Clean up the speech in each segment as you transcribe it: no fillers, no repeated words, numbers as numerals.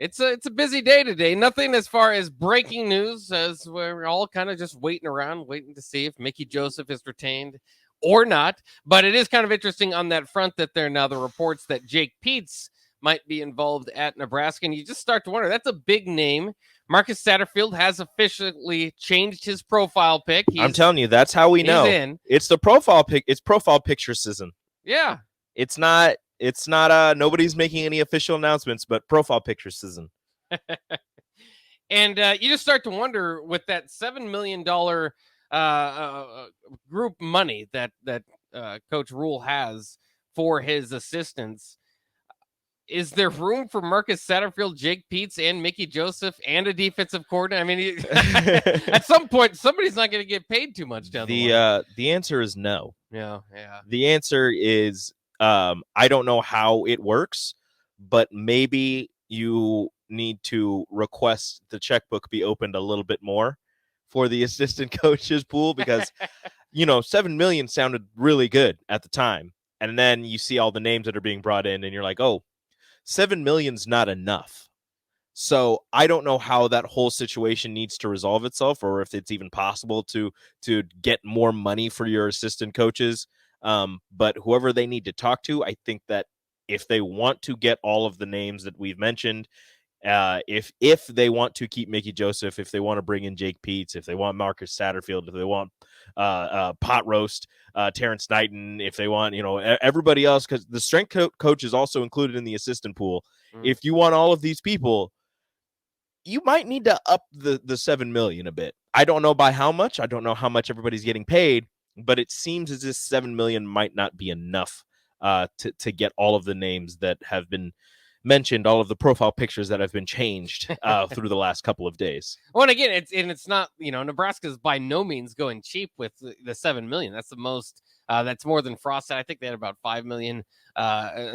It's a busy day today. Nothing as far as breaking news, as we're all kind of just waiting around, waiting to see if Mickey Joseph is retained or not. But it is kind of interesting on that front that there are now the reports that Jake Peetz might be involved at Nebraska. And you just start to wonder, that's a big name. Marcus Satterfield has officially changed his profile pic. I'm telling you, that's how we know. It's the profile pic. It's profile picture season. Yeah. It's not nobody's making any official announcements, but profile picture season. And you just start to wonder, with that $7 million group money that Coach Rhule has for his assistants, is there room for Marcus Satterfield, Jake Peetz, and Mickey Joseph, and a defensive coordinator? I mean, at some point, somebody's not going to get paid too much down the line. The answer is no. Yeah. The answer is I don't know how it works, but maybe you need to request the checkbook be opened a little bit more for the assistant coaches pool, because, $7 million sounded really good at the time. And then you see all the names that are being brought in and you're like, oh, $7 million's not enough. So I don't know how that whole situation needs to resolve itself, or if it's even possible to get more money for your assistant coaches. But whoever they need to talk to, I think that if they want to get all of the names that we've mentioned, if they want to keep Mickey Joseph, if they want to bring in Jake Peetz, if they want Marcus Satterfield, if they want Pot Roast, Terrence Knighton, if they want, everybody else, because the strength coach is also included in the assistant pool. If you want all of these people, you might need to up the $7 million a bit. I don't know by how much. I don't know how much everybody's getting paid, but it seems as if $7 million might not be enough to get all of the names that have been mentioned, all of the profile pictures that have been changed through the last couple of days. Well, and again, it's not, Nebraska's by no means going cheap with the $7 million. That's the most. That's more than Frost had. I think they had about $5 million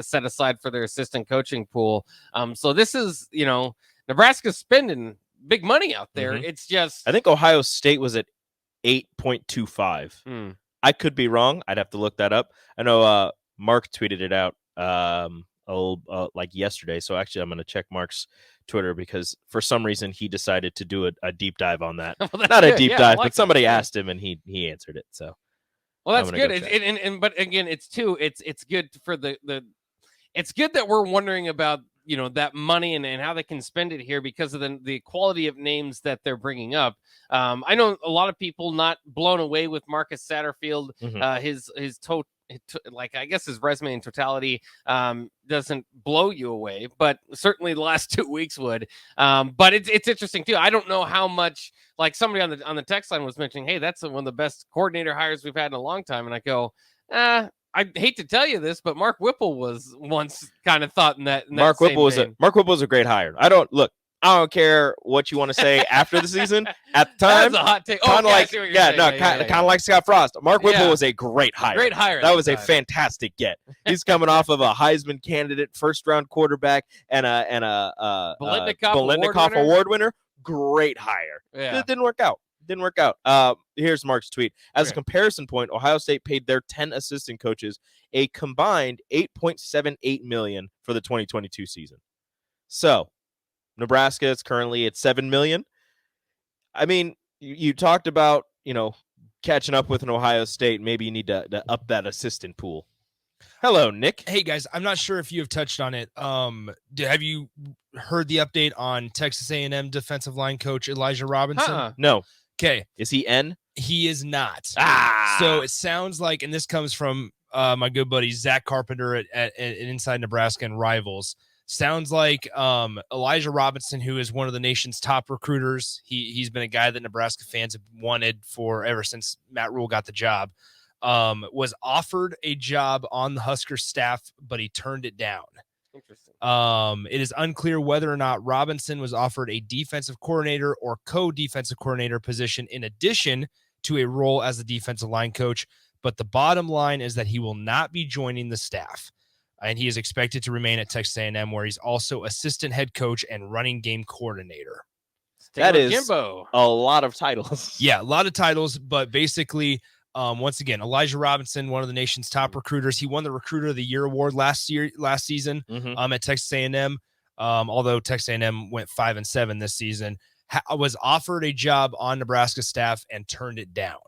set aside for their assistant coaching pool. So this is, Nebraska's spending big money out there. Mm-hmm. It's just, I think Ohio State was at 8.25. I could be wrong. I'd have to look that up. I know Mark tweeted it out like yesterday. So actually, I'm going to check Mark's Twitter, because for some reason he decided to do a deep dive on that. Well, not good. A deep dive, but somebody asked him and he answered it. So, well, that's good. But again, it's good for it's good that we're wondering about, that money and how they can spend it here because of the quality of names that they're bringing up. I know a lot of people not blown away with Marcus Satterfield, his I guess his resume in totality doesn't blow you away, but certainly the last 2 weeks would. But it's interesting too. I don't know how much, like somebody on the text line was mentioning, hey, that's one of the best coordinator hires we've had in a long time. And I go, I hate to tell you this, but Mark Whipple was once kind of thought in that. Mark Whipple was a great hire. I don't care what you want to say after the season. At the time, that's a hot take. Kind of like Scott Frost. Mark Whipple was a great hire. Great hire. That was a fantastic get. He's coming off of a Heisman candidate, first round quarterback, and a Bolitnikoff award winner. Great hire. Yeah. It didn't work out. Here's Mark's tweet. As a comparison point, Ohio State paid their 10 assistant coaches a combined $8.78 million for the 2022 season. So Nebraska is currently at $7 million. I mean, you talked about, catching up with an Ohio State. Maybe you need to up that assistant pool. Hello, Nick. Hey, guys. I'm not sure if you have touched on it. Have you heard the update on Texas A&M defensive line coach Elijah Robinson? No. Okay. Is he N? He is not. So it sounds like, and this comes from my good buddy Zach Carpenter at Inside Nebraska and Rivals. Sounds like Elijah Robinson, who is one of the nation's top recruiters, he's been a guy that Nebraska fans have wanted for ever since Matt Rhule got the job, was offered a job on the Huskers staff, but he turned it down. Interesting. It is unclear whether or not Robinson was offered a defensive coordinator or co-defensive coordinator position in addition to a role as the defensive line coach, but the bottom line is that he will not be joining the staff. And he is expected to remain at Texas A&M, where he's also assistant head coach and running game coordinator. That is Jimbo. A lot of titles. Yeah, a lot of titles, but basically, once again, Elijah Robinson, one of the nation's top recruiters. He won the Recruiter of the Year award last season at Texas A&M. although Texas A&M went 5-7 this season, was offered a job on Nebraska staff and turned it down.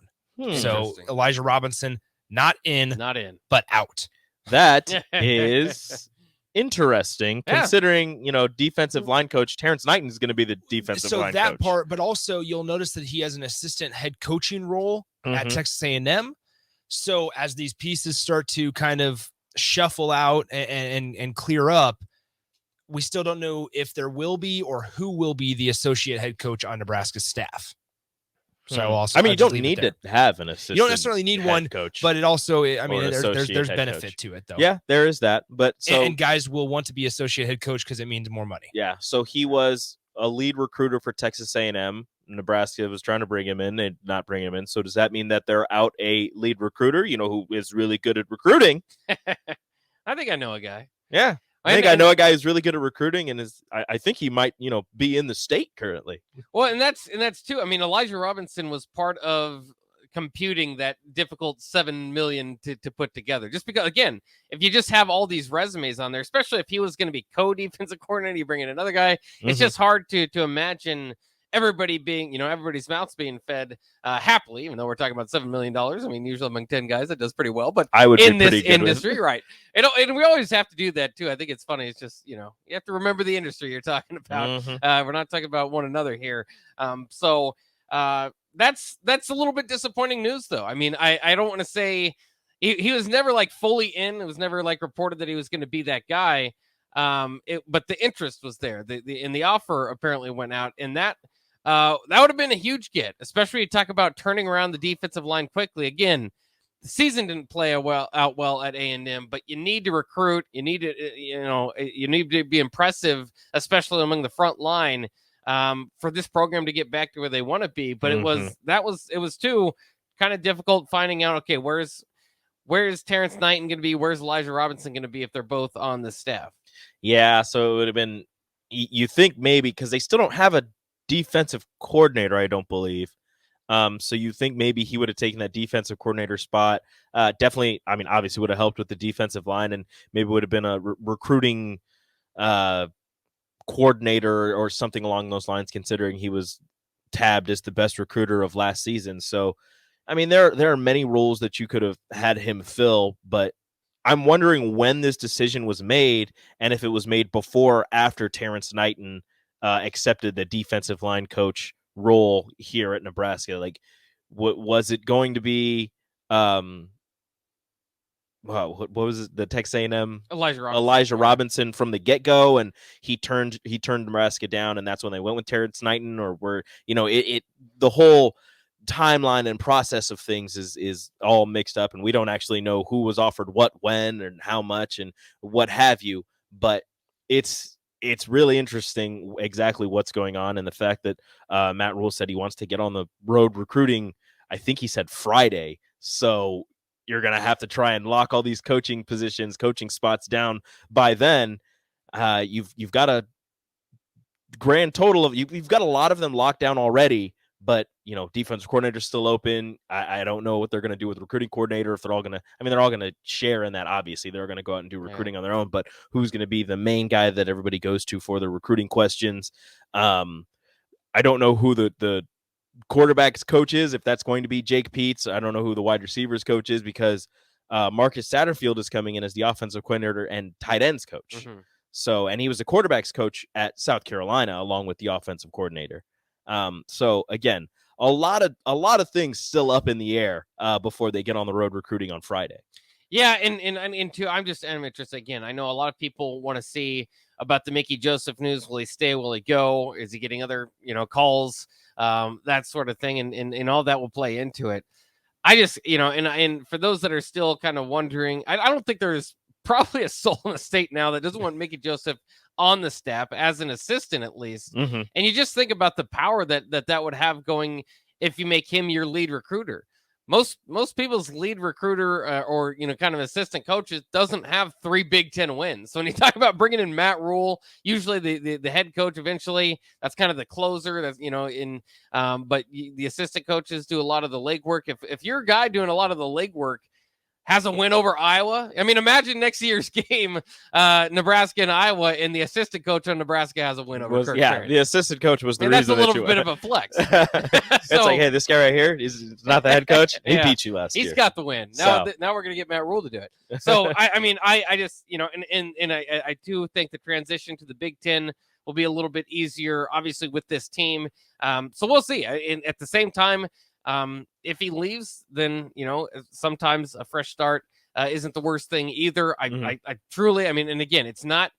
So Elijah Robinson, not in, but out. That is interesting, considering, defensive line coach Terrence Knighton is going to be the defensive line coach. So that part, but also you'll notice that he has an assistant head coaching role at Texas A&M. So as these pieces start to kind of shuffle out and clear up, we still don't know if there will be or who will be the associate head coach on Nebraska's staff. So you don't need to have an assistant. You don't necessarily need one coach, but it also, there's benefit coach to it though. Yeah, there is that. But and guys will want to be associate head coach because it means more money. Yeah. So he was a lead recruiter for Texas A&M. Nebraska was trying to bring him in. They did not bring him in. So does that mean that they're out a lead recruiter, who is really good at recruiting? I think I know a guy. Yeah. I know a guy who's really good at recruiting, and I think he might, be in the state currently. Well, and that's too. I mean, Elijah Robinson was part of computing that difficult $7 million to put together. Just because, again, if you just have all these resumes on there, especially if he was going to be co-defensive coordinator, you bring in another guy. It's just hard to imagine everybody being, everybody's mouths being fed happily, even though we're talking about $7 million. I mean, usually among 10 guys, that does pretty well. But I would in this industry, right? And we always have to do that too. I think it's funny. It's just, you have to remember the industry you're talking about. We're not talking about one another here. So that's a little bit disappointing news, though. I mean, I don't want to say he was never like fully in. It was never like reported that he was going to be that guy. But the interest was there. The offer apparently went out, and that would have been a huge get, especially to talk about turning around the defensive line quickly. Again, the season didn't play out well at A&M, but you need to recruit. You need to, you need to be impressive, especially among the front line, for this program to get back to where they want to be. But it was too kind of difficult finding out, okay, where's Terrence Knighton going to be? Where's Elijah Robinson going to be if they're both on the staff? Yeah, so it would have been, you think maybe, because they still don't have a defensive coordinator, I don't believe. So you think maybe he would have taken that defensive coordinator spot. Definitely, I mean, obviously would have helped with the defensive line, and maybe would have been a recruiting coordinator or something along those lines, considering he was tabbed as the best recruiter of last season. So, I mean, there are many roles that you could have had him fill, but I'm wondering when this decision was made, and if it was made before or after Terrence Knighton accepted the defensive line coach role here at Nebraska. Like, what was it going to be? What was it? The Texas A&M Elijah Robinson from the get-go, and he turned Nebraska down, and that's when they went with Terrence Knighton, or were the whole timeline and process of things is all mixed up, and we don't actually know who was offered what, when, and how much, and what have you. But it's really interesting exactly what's going on, and the fact that Matt Rhule said he wants to get on the road recruiting. I think he said Friday. So you're going to have to try and lock all these coaching spots down by then. You've got a grand total of, you've got a lot of them locked down already, but defensive coordinator's still open. I don't know what they're going to do with recruiting coordinator, if they're all going to, they're all going to share in that. Obviously they're going to go out and do recruiting on their own, but who's going to be the main guy that everybody goes to for the recruiting questions? I don't know who the quarterback's coach is, if that's going to be Jake Peets. I don't know who the wide receivers coach is, because Marcus Satterfield is coming in as the offensive coordinator and tight ends coach. So, and he was the quarterback's coach at South Carolina along with the offensive coordinator. So again, a lot of things still up in the air before they get on the road recruiting on Friday. Yeah, and too, I'm interested again. I know a lot of people want to see about the Mickey Joseph news. Will he stay? Will he go? Is he getting other calls? That sort of thing, and all that will play into it. I just and for those that are still kind of wondering, I don't think there's probably a soul in the state now that doesn't want Mickey Joseph on the staff as an assistant, at least. And you just think about the power that would have going if you make him your lead recruiter. Most people's lead recruiter or kind of assistant coaches doesn't have 3 Big Ten wins. So when you talk about bringing in Matt Rhule, usually the head coach eventually, that's kind of the closer. That's but the assistant coaches do a lot of the legwork. If you're a guy doing a lot of the legwork, has a win over Iowa. I mean, imagine next year's game, Nebraska and Iowa, and the assistant coach on Nebraska has a win over Kirk Ferentz. The assistant coach was the reason. That's a little bit of a flex. It's like, hey, this guy right here, he's not the head coach. He beat you last year. He's got the win. Now we're going to get Matt Rhule to do it. So, I just, and I do think the transition to the Big Ten will be a little bit easier, obviously, with this team. So we'll see. And at the same time, if he leaves, then, sometimes a fresh start isn't the worst thing either. I truly, and again, it's not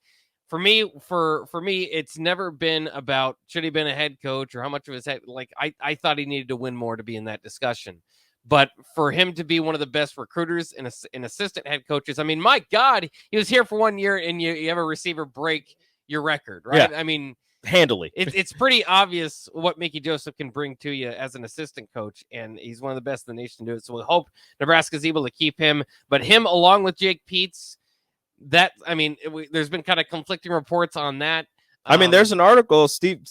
for me, it's never been about should he been a head coach or how much of his head, like I thought he needed to win more to be in that discussion. But for him to be one of the best recruiters and assistant head coaches, my God, he was here for 1 year and you have a receiver break your record, right? Yeah. Handily. It's pretty obvious what Mickey Joseph can bring to you as an assistant coach, and he's one of the best in the nation to do it. So we hope Nebraska's able to keep him. But him along with Jake Peetz, there's been kind of conflicting reports on that. There's an article, Stephen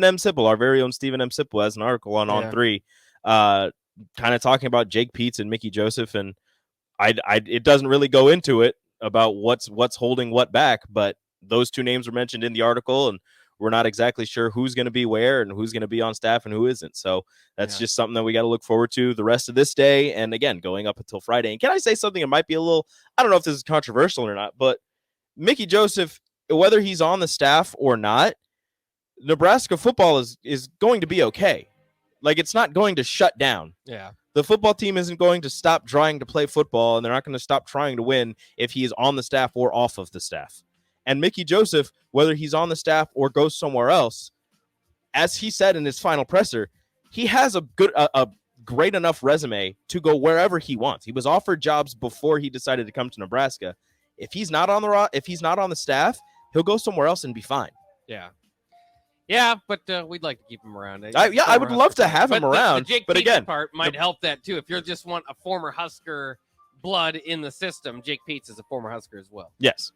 M. Sipple, our very own Stephen M. Sipple, has an article on On3, kind of talking about Jake Peetz and Mickey Joseph, and it doesn't really go into it about what's holding what back, but those two names were mentioned in the article, and we're not exactly sure who's going to be where and who's going to be on staff and who isn't. So that's just something that we got to look forward to the rest of this day. And again, going up until Friday. And can I say something that might be a little, I don't know if this is controversial or not, but Mickey Joseph, whether he's on the staff or not, Nebraska football is going to be okay. Like, it's not going to shut down. Yeah. The football team isn't going to stop trying to play football, and they're not going to stop trying to win if he is on the staff or off of the staff. And Mickey Joseph, whether he's on the staff or goes somewhere else, as he said in his final presser, he has a great enough resume to go wherever he wants. He was offered jobs before he decided to come to Nebraska. If he's not on the staff, he'll go somewhere else and be fine. Yeah, but we'd like to keep him around. I would love to have him around. The Jake but Peetz again, part might help that too. If you just want a former Husker blood in the system, Jake Peetz is a former Husker as well. Yes.